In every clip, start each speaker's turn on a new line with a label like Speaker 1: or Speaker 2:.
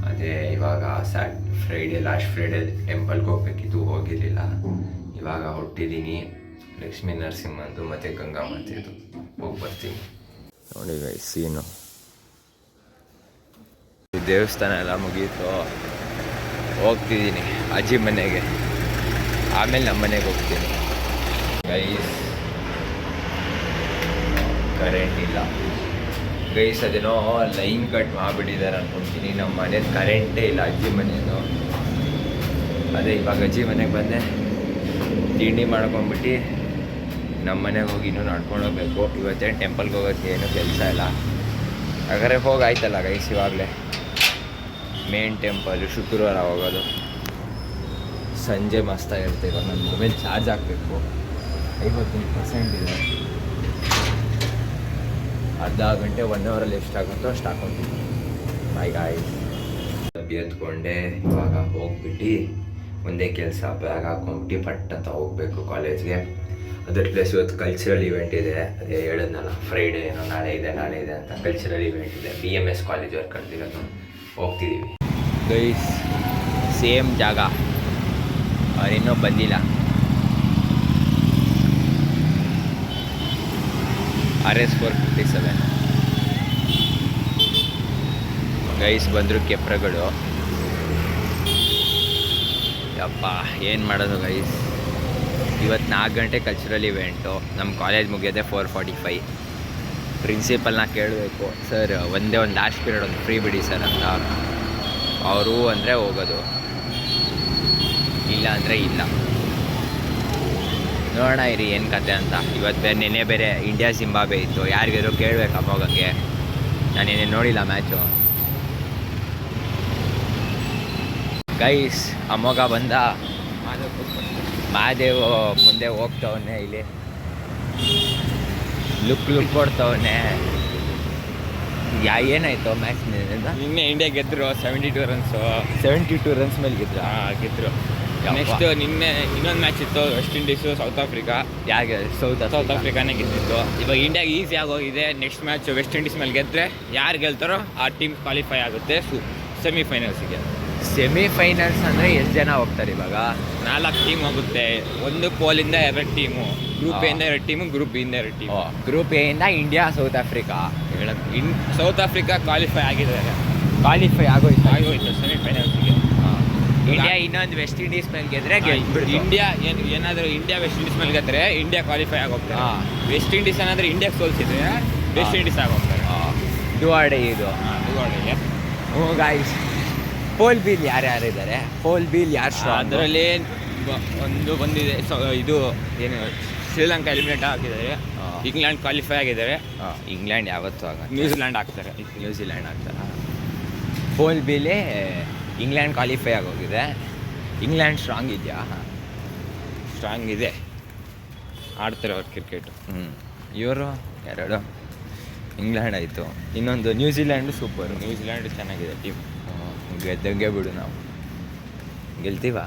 Speaker 1: ಅದೇ ಇವಾಗ last Friday ಟೆಂಪಲ್ಗೆ ಹೋಗ್ಬೇಕಿತ್ತು, ಹೋಗಿರಲಿಲ್ಲ. ಇವಾಗ ಹೊಟ್ಟಿದ್ದೀನಿ. ಲಕ್ಷ್ಮೀ ನರಸಿಂಹಂದು ಮತ್ತು ಗಂಗಾಮಾತೆದು ಹೋಗಿ ಬರ್ತೀನಿ. ನೋಡಿ ಗೈಸ್ ಸೀನು. ದೇವಸ್ಥಾನ ಎಲ್ಲ ಮುಗೀತು, ಹೋಗ್ತಿದ್ದೀನಿ ಅಜ್ಜಿ ಮನೆಗೆ. ಆಮೇಲೆ ನಮ್ಮ ಮನೆಗೆ ಹೋಗ್ತೀನಿ. ಗೈಸ್ ಕರೆಂಟ್ ಇಲ್ಲ ಗೈಸ್, ಅದೇನೋ ಲೈನ್ ಕಟ್ ಮಾಡಿಬಿಟ್ಟಿದ್ದಾರೆ ಅನ್ಕೊಳ್ತೀನಿ. ನಮ್ಮ ಮನೇದು ಕರೆಂಟೇ ಇಲ್ಲ, ಅಜ್ಜಿ ಮನೆಯದು. ಅದೇ ಇವಾಗ ಅಜ್ಜಿ ಮನೆಗೆ ಬಂದೆ, ತಿಂಡಿ ಮಾಡ್ಕೊಂಡ್ಬಿಟ್ಟು ನಮ್ಮ ಮನೆಗೆ ಹೋಗಿ ಇನ್ನೂ ನಡ್ಕೊಂಡು ಹೋಗ್ಬೇಕು. ಇವತ್ತೇನು ಟೆಂಪಲ್ಗೆ ಹೋಗೋಕ್ಕೆ ಏನೂ ಕೆಲಸ ಇಲ್ಲ. ಹಾಗಾದ್ರೆ ಹೋಗಾಯ್ತಲ್ಲ ಗೈಸ್, ಇವಾಗಲೇ ಮೇನ್ ಟೆಂಪಲ್ ಶುಕ್ರವಾರ ಹೋಗೋದು. ಸಂಜೆ ಮಸ್ತಾಗಿರುತ್ತೆ. ಇವಾಗ ನನ್ನ ಮೊಬೈಲ್ ಚಾರ್ಜ್ ಹಾಕಬೇಕು, 51% ಇದೆ. ಅರ್ಧ ಗಂಟೆ 1 ಅವರಲ್ಲಿ ಎಷ್ಟಾಗುತ್ತೋ ಅಷ್ಟು ಹಾಕೊತೀನಿ. Bye guys. ಡಬ್ಬಿ ಎತ್ಕೊಂಡೆ, ಇವಾಗ ಹೋಗ್ಬಿಟ್ಟು ಒಂದೇ ಕೆಲಸ, ಬ್ಯಾಗ್ ಹಾಕೊಂಡ್ಬಿಟ್ಟು ಪಟ್ ಅಂತ ಹೋಗಬೇಕು ಕಾಲೇಜ್ಗೆ. ಅದರ ಪ್ಲಸ್ ಇವತ್ತು ಕಲ್ಚರಲ್ ಇವೆಂಟ್ ಇದೆ. ಅದೇ ಹೇಳಿದ್ನಲ್ಲ, ಫ್ರೈಡೇ ಏನೋ ನಾಳೆ ಇದೆ ಅಂತ ಕಲ್ಚರಲ್ ಇವೆಂಟ್ ಇದೆ. BMS ಕಾಲೇಜವ್ರು ಕರೆದಿರೋದು, ಹೋಗ್ತಿದ್ದೀವಿ ಗೈಸ್. ಸೇಮ್ ಜಾಗ, ಅವ್ರಿನ್ನೂ ಬಂದಿಲ್ಲ. RS 457 ಗೈಸ್ ಬಂದರು ಕೆಪ್ರಗಳು. ಯಪ್ಪ ಏನು ಮಾಡೋದು ಗೈಸ್. ಇವತ್ತು 4 ಗಂಟೆ ಕಲ್ಚರಲ್ ಇವೆಂಟು. ನಮ್ಮ ಕಾಲೇಜ್ ಮುಗಿಯೋದೆ 4:45. ಪ್ರಿನ್ಸಿಪಲ್ನ ಕೇಳಬೇಕು, ಸರ್ ಒಂದು ಲಾಸ್ಟ್ ಪೀರಿಯಡ್ ಒಂದು ಫ್ರೀ ಬಿಡಿ ಸರ್ ಅಂತ. ಅವರು ಅಂದರೆ ಹೋಗೋದು, ಇಲ್ಲ ಅಂದರೆ ಇಲ್ಲ. ನೋಡೋಣ ಇರಿ ಏನು ಕತೆ ಅಂತ. ಇವತ್ತು ನೆನ್ನೆ ಬೇರೆ ಇಂಡಿಯಾ ಜಿಂಬಾಬ್ವೆ ಇತ್ತು, ಯಾರಿಗಾದ್ರು ಕೇಳಬೇಕು ಅಮ್ಮೋಗಕ್ಕೆ. ನಾನು ಏನೇನು ನೋಡಿಲ್ಲ ಮ್ಯಾಚು ಗೈಸ್. ಅಮ್ಮೋಗ ಬಂದ, ಮಹಾದೇವ್ ಮುಂದೆ ಹೋಗ್ತವನೆ, ಇಲ್ಲಿ ಲುಕ್ ಕೊಡ್ತವನೆ. ಏನಾಯ್ತು ಮ್ಯಾಚ್
Speaker 2: ನಿನ್ನೆ ಇಂಡಿಯಾ ಗೆದ್ದರು
Speaker 1: 72 ರನ್ಸ್ ಮೇಲೆ
Speaker 2: ಗೆದ್ದರು. ನೆಕ್ಸ್ಟ್ ನಿನ್ನೆ ಇನ್ನೊಂದು ಮ್ಯಾಚ್ ಇತ್ತು, ವೆಸ್ಟ್ ಇಂಡೀಸು ಸೌತ್ ಆಫ್ರಿಕಾ.
Speaker 1: ಯಾಕೆ ಸೌತ್
Speaker 2: ಆಫ್ರಿಕಾನೇ ಗೆದ್ದಿತ್ತು. ಇವಾಗ ಇಂಡಿಯಾಗೆ ಈಸಿ ಆಗೋಗಿದೆ. ನೆಕ್ಸ್ಟ್ ಮ್ಯಾಚ್ ವೆಸ್ಟ್ ಇಂಡೀಸ್ ಮೇಲೆ ಗೆದ್ದರೆ ಯಾರು ಗೆಲ್ತಾರೋ ಆ ಟೀಮ್ ಕ್ವಾಲಿಫೈ ಆಗುತ್ತೆ ಸೆಮಿಫೈನಲ್ಸಿಗೆ.
Speaker 1: ಸೆಮಿಫೈನಲ್ಸ್ ಅಂದರೆ ಎಷ್ಟು ಜನ ಹೋಗ್ತಾರೆ ಇವಾಗ?
Speaker 2: 4 ಟೀಮ್ ಹೋಗುತ್ತೆ. ಒಂದು ಪೋಲಿಂದ 2 ಟೀಮು, ಗ್ರೂಪ್ ಎ ಇಂದ 2 ಟೀಮು, ಗ್ರೂಪ್ ಬಿ ಇಂದ 2 ಟೀಮು.
Speaker 1: ಗ್ರೂಪ್ ಎ ಇಂದ India south Africa.
Speaker 2: South Africa qualify ಆಗಿದ್ದಾರೆ,
Speaker 1: ಆಗೋಯ್ತು
Speaker 2: ಸೆಮಿಫೈನಲ್ಸ್ಗೆ.
Speaker 1: ಇಂಡಿಯಾ ಇನ್ನೊಂದು ವೆಸ್ಟ್ ಇಂಡೀಸ್ ಮೇಲೆ ಗೆದ್ರೆ
Speaker 2: ಇಂಡಿಯಾ ಏನಾದರೂ ಇಂಡಿಯಾ ವೆಸ್ಟ್ ಇಂಡೀಸ್ ಮೇಲೆ ಗೆದ್ದರೆ ಇಂಡಿಯಾ ಕ್ವಾಲಿಫೈ ಆಗೋಗ್ತಾರೆ. ವೆಸ್ಟ್ ಇಂಡೀಸ್ ಏನಾದರೂ ಇಂಡಿಯಾಗೆ ಸೋಲ್ಸಿದ್ರೆ ವೆಸ್ಟ್ ಇಂಡೀಸ್ ಆಗೋಗ್ತಾರೆ.
Speaker 1: ಡುವಾಡೆ ಇದು
Speaker 2: ಡುವಾಡೆಗೆ.
Speaker 1: ಹ್ಞೂ guys. Pole bill ಯಾರ್ಯಾರಿದ್ದಾರೆ? Pole bill ಯಾರು?
Speaker 2: ಅದರಲ್ಲಿ ಒಂದು ಬಂದಿದೆ, ಇದು ಏನು ಶ್ರೀಲಂಕಾ ಎಲಿಮಿನೇಟ್ ಆಗಿದ್ದಾರೆ, ಇಂಗ್ಲೆಂಡ್ ಕ್ವಾಲಿಫೈ ಆಗಿದ್ದಾರೆ.
Speaker 1: ಇಂಗ್ಲೆಂಡ್ ಯಾವತ್ತೂ
Speaker 2: ನ್ಯೂಜಿಲ್ಯಾಂಡ್ ಆಗ್ತಾರೆ.
Speaker 1: ಪೋಲ್ ಬಿಲೇ ಇಂಗ್ಲೆಂಡ್ ಕ್ವಾಲಿಫೈ ಆಗೋಗಿದೆ. ಇಂಗ್ಲೆಂಡ್ ಸ್ಟ್ರಾಂಗ್ ಇದೆಯಾ?
Speaker 2: ಸ್ಟ್ರಾಂಗ್ ಇದೆ, ಆಡ್ತಾರೆ ಅವ್ರು ಕ್ರಿಕೆಟು.
Speaker 1: ಇವರು 2 ಇಂಗ್ಲೆಂಡ್ ಆಯಿತು, ಇನ್ನೊಂದು ನ್ಯೂಜಿಲ್ಯಾಂಡು ಸೂಪರ್.
Speaker 2: ನ್ಯೂಜಿಲ್ಯಾಂಡ್ ಚೆನ್ನಾಗಿದೆ ಟೀಮ್.
Speaker 1: ಗೆದ್ದಂಗೆ ಬಿಡು, ನಾವು ಗೆಲ್ತೀವ.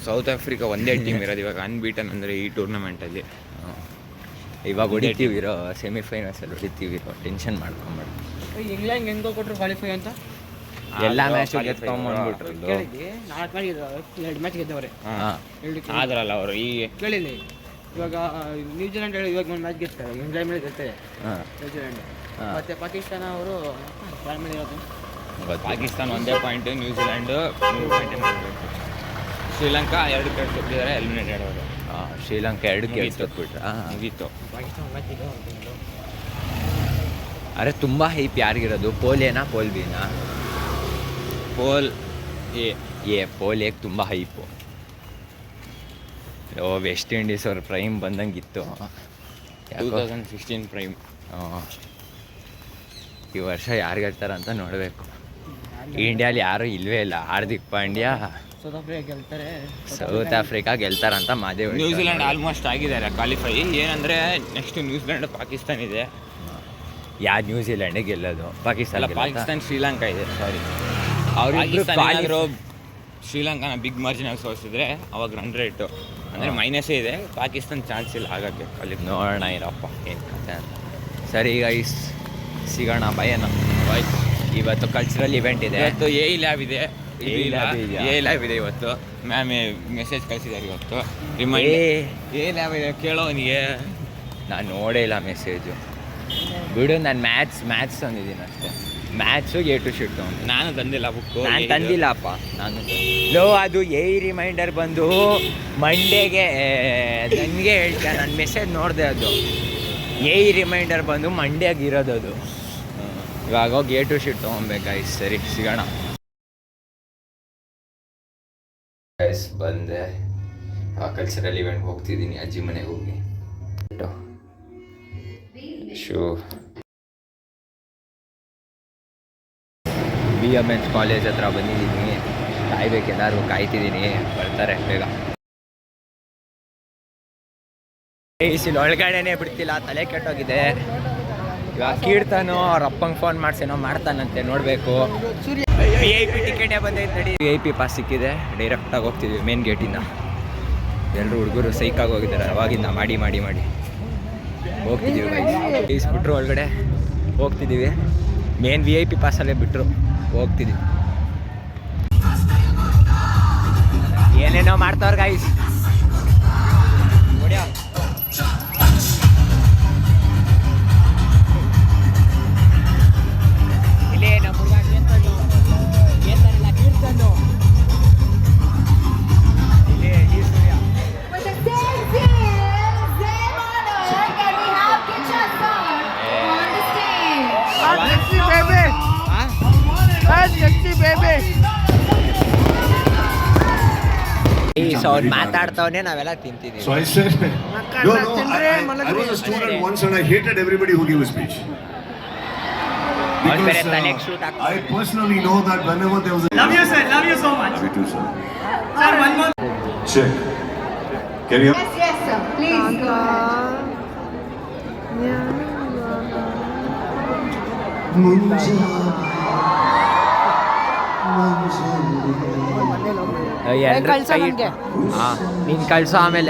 Speaker 2: ಸೌತ್ ಆಫ್ರಿಕಾ ಒಂದೇ ಟೀಮ್ ಇರೋದು ಇವಾಗ ಅನ್ಬೀಟನ್ ಅಂದರೆ ಈ ಟೂರ್ನಮೆಂಟಲ್ಲಿ.
Speaker 1: ಇವಾಗ ಹೊಡಿತೀವಿರೋ, ಸೆಮಿಫೈನಲ್ಸಲ್ಲಿ ಹೊಡಿತೀವಿರೋ, ಟೆನ್ಷನ್ ಮಾಡ್ಕೊಂಬೇಡ.
Speaker 3: ಇಂಗ್ಲೆಂಡ್ ಹೆಂಗೋ ಕೊಟ್ಟರು ಕ್ವಾಲಿಫೈ ಅಂತ
Speaker 1: ಎಲ್ಲ ಮ್ಯಾಚು ಗೆದ್ಕೊಂಡ್ಬಂದ್ಬಿಟ್ರು.
Speaker 3: 2 ಮ್ಯಾಚ್ ಗೆದ್ದವ್ರೆ.
Speaker 2: ಆದ್ರಲ್ಲ ಅವರು ಈ
Speaker 3: ಕೇಳಿಲ್ಲ. ಇವಾಗ ನ್ಯೂಜಿಲೆಂಡ್ ಇವಾಗ 1 ಮ್ಯಾಚ್ ಗೆಲ್ತಾರೆ, ಇಂಗ್ಲೆಂಡ್ ಮೇಲೆ ಗೆಲ್ತಾರೆ ನ್ಯೂಜಿಲೆಂಡ್. ಮತ್ತು ಪಾಕಿಸ್ತಾನ ಅವರು ಯಾರ ಮೇಲೆ ಇರೋದು?
Speaker 2: Pakistan 1 point, New Zealand 3 point. Sri Lanka 2 wicket ಕೊಟ್ಟಿದ್ದಾರೆ, ಎಲಿಮಿನೇಟೆಡ್ ಅವರು.
Speaker 1: ಶ್ರೀಲಂಕಾ 2 ವಿಕೆಟ್ ಕೊಟ್ಬಿಟ್ರೆ
Speaker 2: ಮುಗೀತು.
Speaker 3: ಪಾಕಿಸ್ತಾನ ಮ್ಯಾಚ್ ಇದೆ.
Speaker 1: ಅರೆ ತುಂಬ ಹೈಪ್ ಯಾರಿಗಿರೋದು? ಪೋಲ್ ಏನಾ ಪೋಲ್ ಬಿನಾ?
Speaker 2: ಪೋಲ್
Speaker 1: ಪೋಲ್ ಎಗೆ ತುಂಬ ಹೈಪು. ವೆಸ್ಟ್ ಇಂಡೀಸ್ ಅವ್ರ ಪ್ರೈಮ್ ಬಂದಂಗಿತ್ತು.
Speaker 2: 2016 ಪ್ರೈಮ್.
Speaker 1: ಈ ವರ್ಷ ಯಾರು ಗೆಲ್ತಾರಂತ ನೋಡಬೇಕು. ಇಂಡಿಯಾಲಿ ಯಾರೂ ಇಲ್ವೇ ಇಲ್ಲ. ಹಾರ್ದಿಕ್ ಪಾಂಡ್ಯ ಸೌತ್ ಆಫ್ರಿಕಾ ಗೆಲ್ತಾರಂತ ಮಾದೇವ್.
Speaker 2: ನ್ಯೂಜಿಲೆಂಡ್ ಆಲ್ಮೋಸ್ಟ್ ಆಗಿದ್ದಾರೆ ಕ್ವಾಲಿಫೈ. ಏನಂದರೆ ನೆಕ್ಸ್ಟ್ ನ್ಯೂಜಿಲೆಂಡ್ ಪಾಕಿಸ್ತಾನ ಇದೆ.
Speaker 1: ಯಾವ ನ್ಯೂಜಿಲೆಂಡೇ ಗೆಲ್ಲೋದು?
Speaker 2: ಪಾಕಿಸ್ತಾನ ಶ್ರೀಲಂಕಾ ಇದೆ. ಸಾರಿ, ಅವ್ರು ಶ್ರೀಲಂಕಾನ ಬಿಗ್ ಮಾರ್ಜಿನಲ್ಲಿ ಸೋಲಿಸಿದ್ರೆ ಅವಾಗ ರನ್ ರೇಟು ಅಂದರೆ ಮೈನಸ್ಸೇ ಇದೆ. ಪಾಕಿಸ್ತಾನ ಚಾನ್ಸ್ ಇಲ್ಲ ಆಗೋಕ್ಕೆ. ಅಲ್ಲಿ
Speaker 1: ನೋಡೋಣ ಇರಪ್ಪ ಏನು ಕತೆ ಅಂತ. ಸರಿ ಗೈಸ್, ಸಿಗೋಣ. ಬಾಯ್. ಇವತ್ತು ಕಲ್ಚರಲ್ ಇವೆಂಟ್ ಇದೆ.
Speaker 2: ಇವತ್ತು ಎ ಲ್ಯಾಬ್ ಇದೆ.
Speaker 1: A
Speaker 2: ಲ್ಯಾಬ್ ಇದೆ ಇವತ್ತು. ಮ್ಯಾಮ್ ಮೆಸೇಜ್ ಕಳಿಸಿದ್ದಾರೆ ಇವತ್ತು. ರಿಮೈಂಡ್ ಎ ಲ್ಯಾಬ್ ಇದೆ, ಕೇಳೋನಿಗೆ.
Speaker 1: ನಾನು ನೋಡೇ ಇಲ್ಲ ಮೆಸೇಜು. ಬಿಡು, ನಾನು ಮ್ಯಾಥ್ಸ್ ತಂದಿದ್ದೀನಿ ಅಷ್ಟೇ. ಮ್ಯಾಥ್ಸು A to ಶೀಟ್ ತೊಗೊಂಡು.
Speaker 2: ನಾನು ತಂದಿಲ್ಲ ಬುಕ್ಕು.
Speaker 1: ನಾನು ತಂದಿಲ್ಲಪ್ಪ. ಅದು ರಿಮೈಂಡರ್ ಬಂದು ಮಂಡೇಗೆ ನನಗೆ ಹೇಳ್ತಾ ನಾನು ಮೆಸೇಜ್ ನೋಡಿದೆ. ಅದು ರಿಮೈಂಡರ್ ಬಂದು ಮಂಡ್ಯಾಗ ಇರೋದು. ಅದು ಇವಾಗ ಹೋಗಿ A to ಶೀಟ್ ತೊಗೊಬೇಕಾಯ್ತು. ಸರಿ, ಸಿಗೋಣ. ಬಂದೆ, ಕಲ್ಚರಲ್ ಇವೆಂಟ್ ಹೋಗ್ತಿದ್ದೀನಿ. ಅಜ್ಜಿ ಮನೆಗೆ ಹೋಗಿ BMH ಕಾಲೇಜ್ ಹತ್ರ ಬಂದಿದ್ದೀನಿ. ಕಾಯ್ಬೇಕು, ಎಲ್ಲರೂ ಕಾಯ್ತಿದ್ದೀನಿ, ಬರ್ತಾರೆ ಬೇಗ. ಇಲ್ಲಿ ಒಳಗಡೆನೆ ಬಿಡ್ತಿಲ್ಲ, ತಲೆ ಕೆಟ್ಟೋಗಿದೆ. ಇವಾಗ ಕೀರ್ತನೋ ಅವ್ರ ಅಪ್ಪಂಗೆ ಫೋನ್ ಮಾಡ್ಸೇನೋ ಮಾಡ್ತಾನಂತೆ, ನೋಡಬೇಕು. VIP ಟಿಕೆಟೇ ಬಂದೈತೆ ನಡಿ. VIP ಪಾಸ್ ಸಿಕ್ಕಿದೆ, ಡೈರೆಕ್ಟಾಗಿ ಹೋಗ್ತಿದ್ವಿ ಮೇನ್ ಗೇಟಿಂದ. ಎಲ್ಲರೂ ಹುಡುಗರು ಸೈಕಾಗಿ ಹೋಗಿದ್ದಾರೆ ಅವಾಗಿಂದ ಮಾಡಿ ಹೋಗ್ತಿದ್ದೀವಿ. ಬಿಟ್ಟರು ಒಳಗಡೆ ಹೋಗ್ತಿದ್ದೀವಿ. ಮೇನ್ VIP ಪಾಸಲ್ಲೇ ಬಿಟ್ಟರು ಹೋಗ್ತಿದ್ದೀವಿ. ಏನೇನೋ ಮಾಡ್ತಾವ್ರ ಗೈಸ್. ನೋಡ್ಯಾ ಇಲ್ಲೇ ನಮ್ಮ ಹುಡುಗ ಕೇಳ್ತಾನಿಲ್ಲ ಕೀರ್ತನು. ಇಲ್ಲೇ ಈ ಸೂರ್ಯ. ಅವ್ರು ಮಾತಾಡ್ತಾವನೆ, ನಾವೆಲ್ಲ ತಿಂತಿದ್ದೀವಿ.
Speaker 4: So I said, no, I was a student once and I hated everybody who gave a speech.
Speaker 1: ಅವ್ನು ಬೇರೆ
Speaker 4: Because
Speaker 1: ತಲೆಗೆ ಶೂಟ್ ಆಗ್ತದೆ.
Speaker 4: I personally know that whenever there was a...
Speaker 5: Love you, sir. Love you so much.
Speaker 4: Me too, sir.
Speaker 5: Sir, one more.
Speaker 4: Check. Can you...
Speaker 6: Yes, sir. Please go ahead.
Speaker 1: ನೀನು ಕಳ್ಸೋ ಆಮೇಲೆ.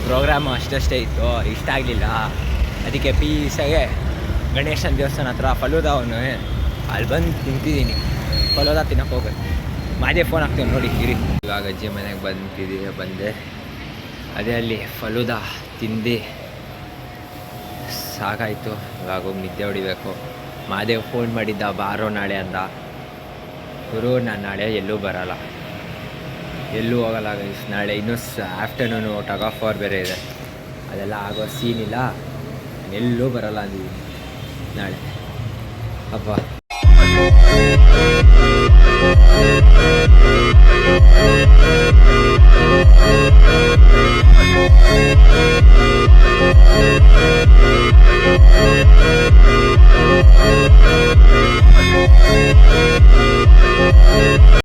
Speaker 1: Programme ಅಷ್ಟೇ ಇತ್ತು, ಇಷ್ಟ ಆಗಲಿಲ್ಲ. ಅದಕ್ಕೆ ಪೀಸಾಗೆ ಗಣೇಶನ ದೇವಸ್ಥಾನ ಹತ್ರ ಫಲೂದಾ ಅವನು, ಅಲ್ಲಿ ಬಂದು ತಿಂತಿದ್ದೀನಿ. ಫಲೂದಾ ತಿನ್ನಕ್ಕೆ ಹೋಗೋದು. ಮಾದೇ ಫೋನ್ ಹಾಕ್ತೀವಿ ನೋಡಿ ಇರಿ. ಇವಾಗ ಅಜ್ಜಿ ಮನೆಗೆ ಬಂದೆ. ಅದೇ ಅಲ್ಲಿ ಫಲೂದಾ ತಿಂದು ಸಾಕಾಯಿತು. ಇವಾಗ ಹೋಗಿ ನಿದ್ದೆ ಹೊಡಿಬೇಕು. ಮಾದೇವ್ ಫೋನ್ ಮಾಡಿದ್ದ, ಬಾರೋ ನಾಳೆ ಅಂದ. ಗುರು, ನಾನು ನಾಳೆ ಎಲ್ಲೂ ಬರೋಲ್ಲ, ಎಲ್ಲೂ ಹೋಗಲ್ಲ ಗೈಸ್. ನಾಳೆ ಇನ್ನೂ ಆಫ್ಟರ್ನೂನು ಟಗ್ ಆಫ್ ಅವರ್ ಬೇರೆ ಇದೆ. ಅದೆಲ್ಲ ಆಗೋ ಸೀನ್ ಇಲ್ಲ. ಎಲ್ಲೂ ಬರೋಲ್ಲ ಅಂದಿದ್ದೀನಿ ನಾಳೆ. ಅಪ್ಪ